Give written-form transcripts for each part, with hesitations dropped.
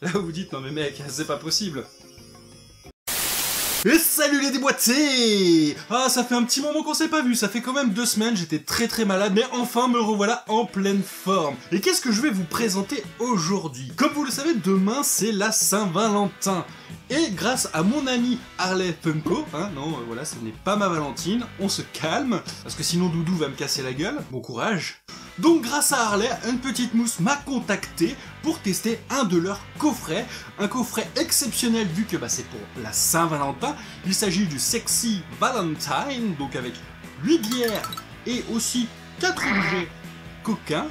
Là vous dites, non mais mec, c'est pas possible. Et salut les déboîtés! Ah, ça fait un petit moment qu'on s'est pas vu, ça fait quand même 2 semaines, j'étais très malade, mais enfin me revoilà en pleine forme. Et qu'est-ce que je vais vous présenter aujourd'hui? Comme vous le savez, demain c'est la Saint-Valentin. Et grâce à mon ami Harley Funko, voilà, ce n'est pas ma Valentine, on se calme, parce que sinon Doudou va me casser la gueule, bon courage. Donc grâce à Harley, une petite mousse m'a contacté pour tester un de leurs coffrets, un coffret exceptionnel vu que c'est pour la Saint-Valentin. Il s'agit du Sexy Valentine, donc avec 8 bières et aussi 4 objets coquins.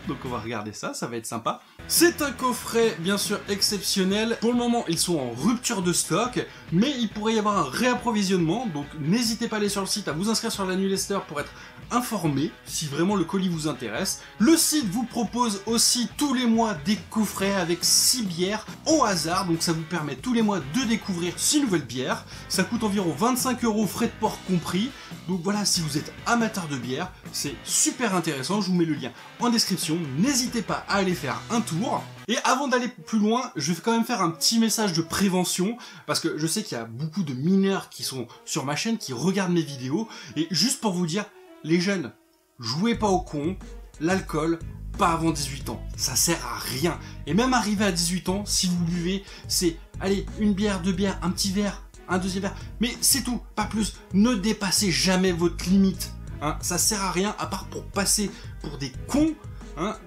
Donc on va regarder ça, ça va être sympa. C'est un coffret bien sûr exceptionnel. Pour le moment ils sont en rupture de stock, mais il pourrait y avoir un réapprovisionnement, donc n'hésitez pas à aller sur le site, à vous inscrire sur la newsletter pour être informé si vraiment le colis vous intéresse. Le site vous propose aussi tous les mois des coffrets avec 6 bières au hasard, donc ça vous permet tous les mois de découvrir 6 nouvelles bières. Ça coûte environ 25 € frais de port compris, donc voilà, si vous êtes amateur de bière, c'est super intéressant, je vous mets le lien en description, n'hésitez pas à aller faire un tour. Et avant d'aller plus loin, je vais quand même faire un petit message de prévention, parce que je sais qu'il y a beaucoup de mineurs qui sont sur ma chaîne, qui regardent mes vidéos, et juste pour vous dire, les jeunes, jouez pas au con, l'alcool, pas avant 18 ans, ça sert à rien. Et même arrivé à 18 ans, si vous buvez, c'est, allez, une bière, 2 bières, un petit verre, un deuxième verre, mais c'est tout, pas plus, ne dépassez jamais votre limite. Ça sert à rien, à part pour passer pour des cons.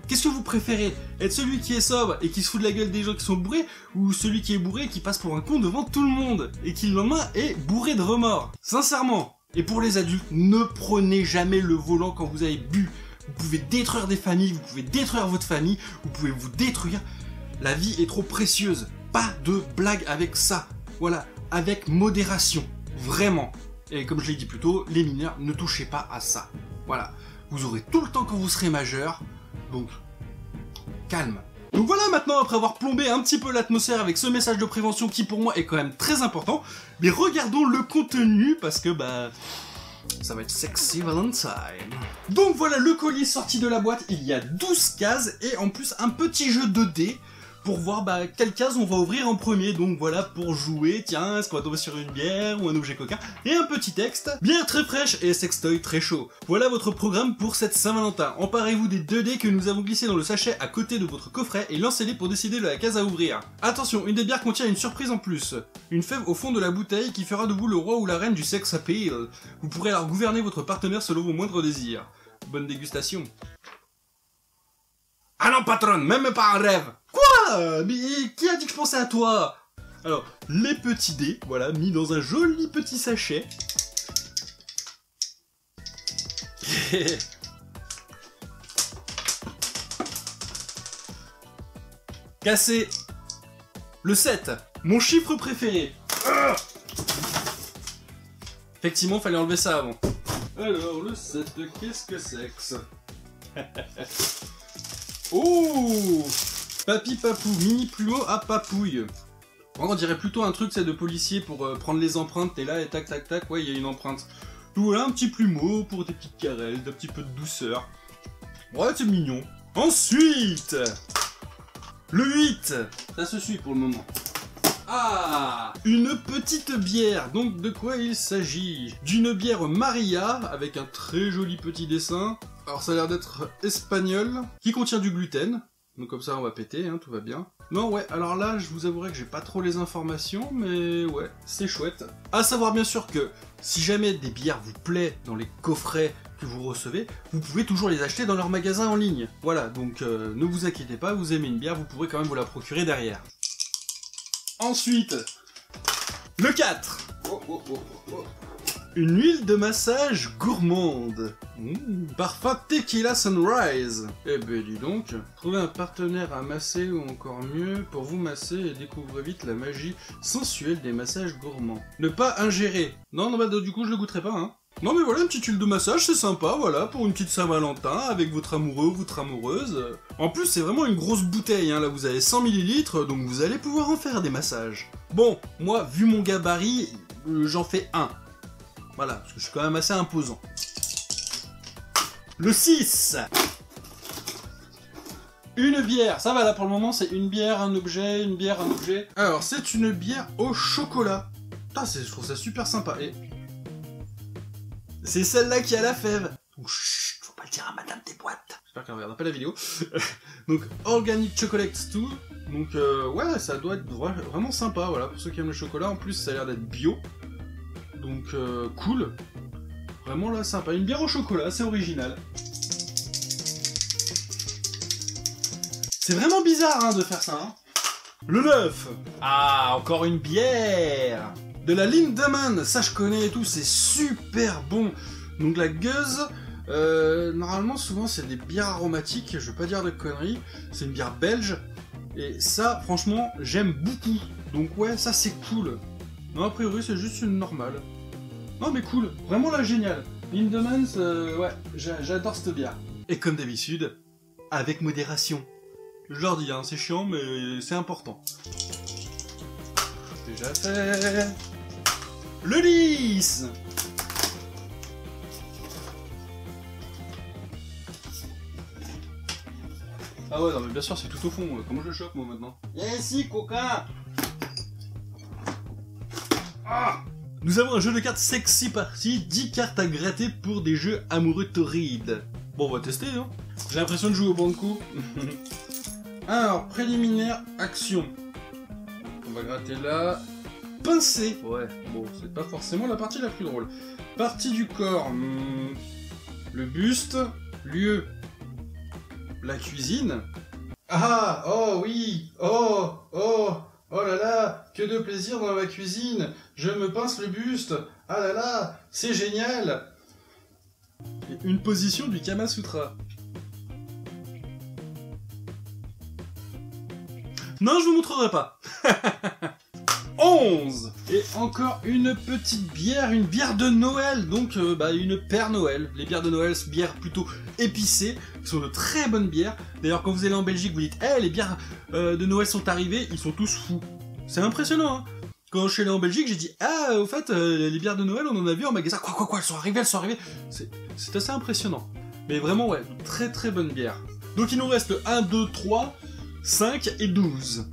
Qu'est-ce que vous préférez? Être celui qui est sobre et qui se fout de la gueule des gens qui sont bourrés, ou celui qui est bourré et qui passe pour un con devant tout le monde, et qui le lendemain est bourré de remords? Sincèrement. Et pour les adultes, ne prenez jamais le volant quand vous avez bu. Vous pouvez détruire des familles, vous pouvez détruire votre famille, vous pouvez vous détruire. La vie est trop précieuse. Pas de blague avec ça. Voilà, avec modération. Vraiment. Et comme je l'ai dit plus tôt, les mineurs, ne touchez pas à ça. Voilà. Vous aurez tout le temps quand vous serez majeur. Donc, calme. Donc voilà, maintenant, après avoir plombé un petit peu l'atmosphère avec ce message de prévention qui pour moi est quand même très important, mais regardons le contenu parce que ça va être Sexy Valentine. Donc voilà, le colis sorti de la boîte, il y a 12 cases et en plus un petit jeu 2D pour voir quelle case on va ouvrir en premier. Donc voilà, pour jouer, tiens, est-ce qu'on va tomber sur une bière ou un objet coquin? Et un petit texte, bière très fraîche et sextoy très chaud. Voilà votre programme pour cette Saint-Valentin. Emparez-vous des 2D que nous avons glissés dans le sachet à côté de votre coffret et lancez-les pour décider de la case à ouvrir. Attention, une des bières contient une surprise en plus. Une fève au fond de la bouteille qui fera de vous le roi ou la reine du sex appeal. Vous pourrez alors gouverner votre partenaire selon vos moindres désirs. Bonne dégustation. Ah non patronne, même pas un rêve. Quoi? Mais qui a dit que je pensais à toi? Alors, les petits dés, voilà, mis dans un joli petit sachet. Cassé. Le 7, mon chiffre préféré. Effectivement, fallait enlever ça avant. Alors, le 7, qu'est-ce que c'est que ça? Oh! Papy papou, mini plumeau à papouille. On dirait plutôt un truc, c'est de policier pour prendre les empreintes. T'es là et tac tac tac, ouais, il y a une empreinte. Donc voilà, un petit plumeau pour des petites caresses, d'un petit peu de douceur. Ouais, c'est mignon. Ensuite, le 8. Ça se suit pour le moment. Ah! Une petite bière. Donc de quoi il s'agit? D'une bière Maria, avec un très joli petit dessin. Alors ça a l'air d'être espagnol, qui contient du gluten. Donc comme ça on va péter, tout va bien. Non ouais, alors là je vous avouerai que j'ai pas trop les informations, mais ouais, c'est chouette. À savoir bien sûr que si jamais des bières vous plaisent dans les coffrets que vous recevez, vous pouvez toujours les acheter dans leur magasin en ligne. Voilà, donc ne vous inquiétez pas, vous aimez une bière, vous pourrez quand même vous la procurer derrière. Ensuite, le 4. Une huile de massage gourmande. Parfum Tequila Sunrise. Eh ben dis donc, trouvez un partenaire à masser ou encore mieux pour vous masser et découvrez vite la magie sensuelle des massages gourmands. Ne pas ingérer. Non, du coup je le goûterai pas, Non mais voilà, une petite huile de massage, c'est sympa, voilà, pour une petite Saint-Valentin, avec votre amoureux ou votre amoureuse. En plus, c'est vraiment une grosse bouteille, là vous avez 100 ml, donc vous allez pouvoir en faire des massages. Bon, moi, vu mon gabarit, j'en fais un. Voilà, parce que je suis quand même assez imposant. Le 6. Une bière, ça va là pour le moment, c'est une bière, un objet, une bière, un objet. Alors, c'est une bière au chocolat. Putain, je trouve ça super sympa. Et c'est celle-là qui a la fève. Donc, chut, faut pas le dire à madame des boîtes. J'espère qu'elle regardera pas la vidéo. Donc, Organic Chocolate Stew. Donc, ouais, ça doit être vraiment sympa, voilà, pour ceux qui aiment le chocolat. En plus, ça a l'air d'être bio. Donc, cool. Vraiment, là, sympa. Une bière au chocolat, c'est original. C'est vraiment bizarre, hein, de faire ça, hein. Le 9. Ah, encore une bière. De la Lindemann, ça je connais et tout, c'est super bon. Donc la Gueuze, normalement souvent c'est des bières aromatiques, je veux pas dire de conneries, c'est une bière belge, et ça franchement j'aime beaucoup. Donc ouais, ça c'est cool. Non, a priori c'est juste une normale. Non mais cool, vraiment là génial. Lindemann, ouais, j'adore cette bière. Et comme d'habitude, avec modération. Je leur dis, hein, c'est chiant mais c'est important. Déjà fait. Le 10. Ah ouais, non mais bien sûr, c'est tout au fond. Comment je le chope, moi, maintenant? Viens ici, coquin. Ah. Nous avons un jeu de cartes sexy party, 10 cartes à gratter pour des jeux amoureux torrides. Bon, on va tester, hein. J'ai l'impression de jouer au banco. Alors, préliminaire, action. On va gratter là. Pincé. Ouais, bon, c'est pas forcément la partie la plus drôle. Partie du corps. Le buste. Lieu. La cuisine. Ah, oh oui. Oh, oh, oh là là. Que de plaisir dans ma cuisine. Je me pince le buste. Ah là là, c'est génial. Et une position du Kama Sutra. Non, je vous montrerai pas. 11. Et encore une petite bière, une bière de Noël, donc une Père Noël. Les bières de Noël, bières plutôt épicées, qui sont de très bonnes bières. D'ailleurs, quand vous allez en Belgique, vous dites hey, les bières de Noël sont arrivées, ils sont tous fous. C'est impressionnant, hein. Quand je suis allé en Belgique, j'ai dit ah, au fait, les bières de Noël, on en a vu en magasin. Quoi, elles sont arrivées. C'est assez impressionnant. Mais vraiment, ouais, très très bonne bière. Donc il nous reste 1, 2, 3, 5 et 12.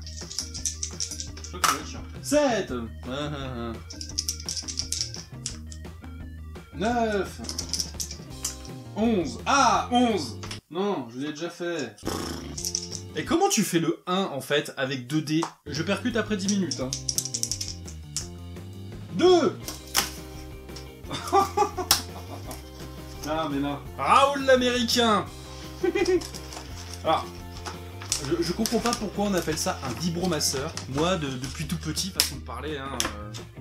7 9 11 Ah 11 Non, je l'ai déjà fait. Et comment tu fais le 1 en fait avec 2 dés? Je percute après 10 minutes. Hein. 2 Ah mais non. Raoul l'américain. Alors, je comprends pas pourquoi on appelle ça un vibromasseur. Moi, depuis tout petit, façon de parler, hein,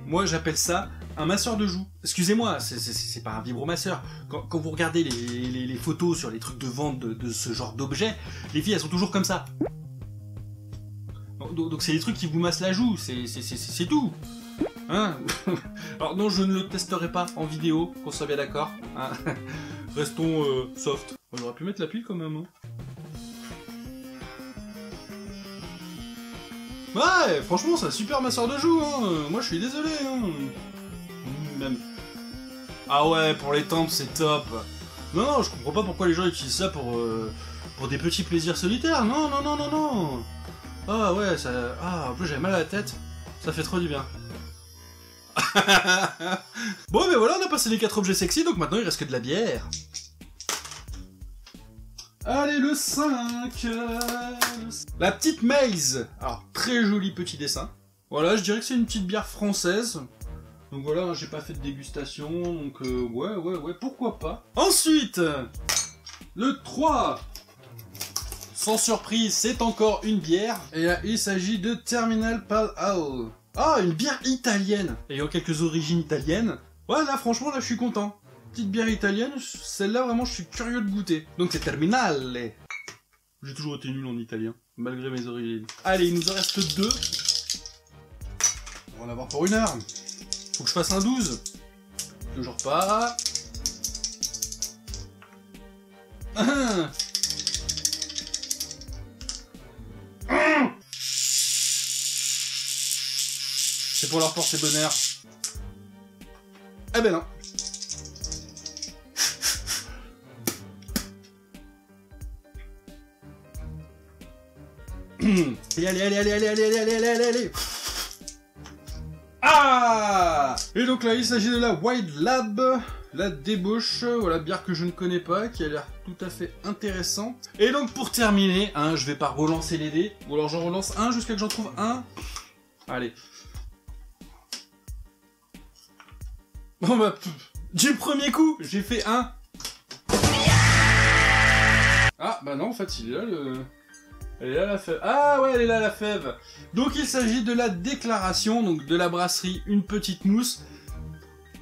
moi j'appelle ça un masseur de joues. Excusez-moi, c'est pas un vibromasseur. Quand vous regardez les photos sur les trucs de vente de ce genre d'objets, les filles elles sont toujours comme ça. Donc c'est des trucs qui vous massent la joue, c'est tout. Hein. Alors non, je ne le testerai pas en vidéo, qu'on soit bien d'accord. Hein. Restons soft. On aurait pu mettre la pile quand même. Hein. Ouais, franchement, c'est un super masseur de joues, hein. Moi, je suis désolé, hein. Même. Ah ouais, pour les tempes, c'est top. Non, je comprends pas pourquoi les gens utilisent ça pour des petits plaisirs solitaires. Non. Ah ouais, ça... Ah, en plus, j'avais mal à la tête. Ça fait trop du bien. Bon, mais voilà, on a passé les 4 objets sexy, donc maintenant, il reste que de la bière. Allez, le 5. La petite Maze. Alors, très joli petit dessin. Voilà, je dirais que c'est une petite bière française. Donc voilà, j'ai pas fait de dégustation, donc ouais, pourquoi pas. Ensuite, le 3. Sans surprise, c'est encore une bière. Et là, il s'agit de Terminal Pale Ale. Ah, une bière italienne. Ayant quelques origines italiennes. Ouais, là, franchement, là, je suis content. Petite bière italienne, celle-là vraiment je suis curieux de goûter. Donc c'est Terminale. J'ai toujours été nul en italien, malgré mes origines. Allez, il nous en reste 2. On va en avoir pour 1 heure. Faut que je fasse un 12. Toujours pas. C'est pour leur porter bonheur. Eh ben non. Et allez. Ah! Et donc là, il s'agit de la White Lab, la débauche, voilà, bière que je ne connais pas, qui a l'air tout à fait intéressante. Et donc pour terminer, hein, je vais pas relancer les dés, ou alors j'en relance un jusqu'à que j'en trouve un. Allez. Bon bah, du premier coup, j'ai fait un. Ah bah non, en fait, il est là le... Elle est là la fève. Ah ouais, elle est là la fève. Donc il s'agit de la déclaration, donc de la brasserie Une Petite Mousse.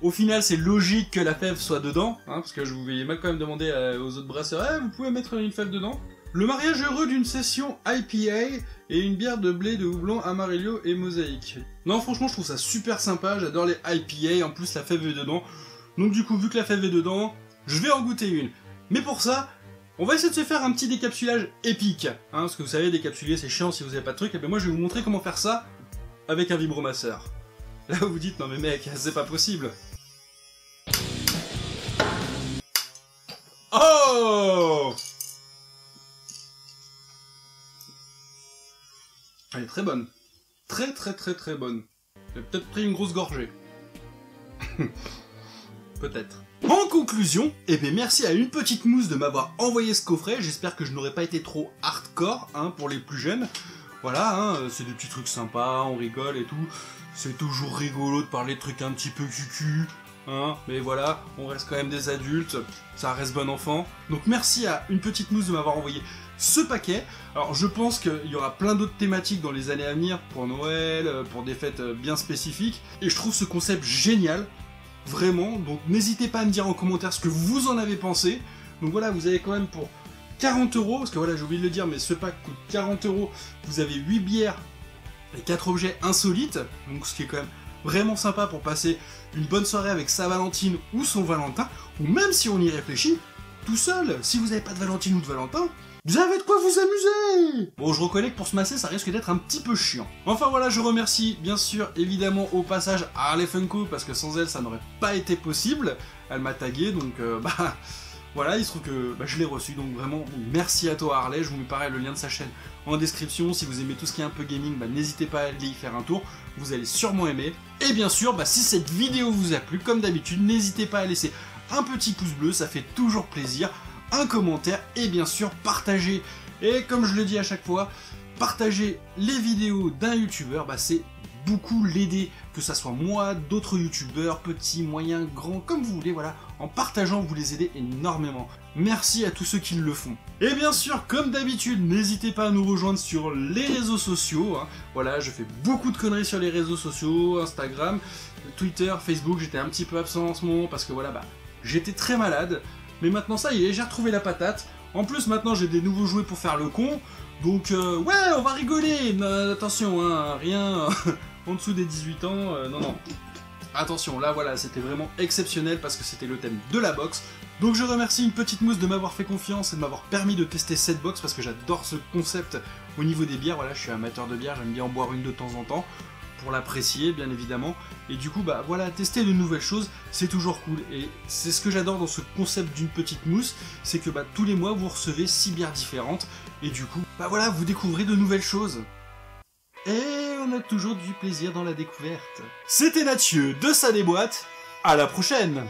Au final, c'est logique que la fève soit dedans, hein, parce que je vous voyais mal quand même demander aux autres brasseurs, vous pouvez mettre une fève dedans. Le mariage heureux d'une session IPA et une bière de blé de houblon Amarillo et Mosaïque. Non, franchement, je trouve ça super sympa, j'adore les IPA, en plus la fève est dedans. Donc du coup, vu que la fève est dedans, je vais en goûter une. Mais pour ça, on va essayer de se faire un petit décapsulage épique, hein, parce que vous savez, décapsuler c'est chiant si vous avez pas de truc, et bien moi je vais vous montrer comment faire ça avec un vibromasseur. Là vous vous dites, non mais mec, c'est pas possible. Oh! Elle est très bonne. Très bonne. J'ai peut-être pris une grosse gorgée. Peut-être. En conclusion, eh bien merci à Une Petite Mousse de m'avoir envoyé ce coffret, j'espère que je n'aurais pas été trop hardcore, hein, pour les plus jeunes. Voilà, hein, c'est des petits trucs sympas, on rigole et tout. C'est toujours rigolo de parler de trucs un petit peu cucu, hein, mais voilà, on reste quand même des adultes, ça reste bon enfant. Donc merci à Une Petite Mousse de m'avoir envoyé ce paquet. Alors je pense qu'il y aura plein d'autres thématiques dans les années à venir, pour Noël, pour des fêtes bien spécifiques, et je trouve ce concept génial. Vraiment, donc n'hésitez pas à me dire en commentaire ce que vous en avez pensé. Donc voilà, vous avez quand même pour 40 €, parce que voilà, j'ai oublié de le dire, mais ce pack coûte 40 €. Vous avez 8 bières et 4 objets insolites, donc ce qui est quand même vraiment sympa pour passer une bonne soirée avec sa Valentine ou son Valentin, ou même si on y réfléchit, tout seul. Si vous n'avez pas de Valentine ou de Valentin, vous avez de quoi vous amuser. Bon, je reconnais que pour se masser, ça risque d'être un petit peu chiant. Enfin voilà, je remercie bien sûr, évidemment, au passage Harley Funko, parce que sans elle, ça n'aurait pas été possible. Elle m'a tagué, donc voilà, il se trouve que je l'ai reçu, donc vraiment, merci à toi Harley. Je vous mets pareil le lien de sa chaîne en description. Si vous aimez tout ce qui est un peu gaming, n'hésitez pas à aller y faire un tour, vous allez sûrement aimer. Et bien sûr, si cette vidéo vous a plu, comme d'habitude, n'hésitez pas à laisser un petit pouce bleu, ça fait toujours plaisir, un commentaire et bien sûr partager. Et comme je le dis à chaque fois, partager les vidéos d'un youtubeur, c'est beaucoup l'aider, que ça soit moi, d'autres youtubeurs, petits, moyens, grands, comme vous voulez, voilà, en partageant vous les aidez énormément. Merci à tous ceux qui le font. Et bien sûr, comme d'habitude, n'hésitez pas à nous rejoindre sur les réseaux sociaux, hein. Voilà, je fais beaucoup de conneries sur les réseaux sociaux, Instagram, Twitter, Facebook, j'étais un petit peu absent en ce moment parce que voilà, j'étais très malade. Mais maintenant ça y est, j'ai retrouvé la patate. En plus maintenant j'ai des nouveaux jouets pour faire le con. Donc ouais, on va rigoler. Attention, hein, rien en dessous des 18 ans. Non. Attention, là voilà, c'était vraiment exceptionnel parce que c'était le thème de la boxe. Donc je remercie Une Petite Mousse de m'avoir fait confiance et de m'avoir permis de tester cette box parce que j'adore ce concept au niveau des bières. Voilà, je suis amateur de bière, j'aime bien en boire une de temps en temps, pour l'apprécier bien évidemment, et du coup voilà, tester de nouvelles choses c'est toujours cool, et c'est ce que j'adore dans ce concept d'Une Petite Mousse, c'est que tous les mois vous recevez 6 bières différentes, et du coup voilà, vous découvrez de nouvelles choses. Et on a toujours du plaisir dans la découverte. C'était Nathieu de Ça déboîte, à la prochaine.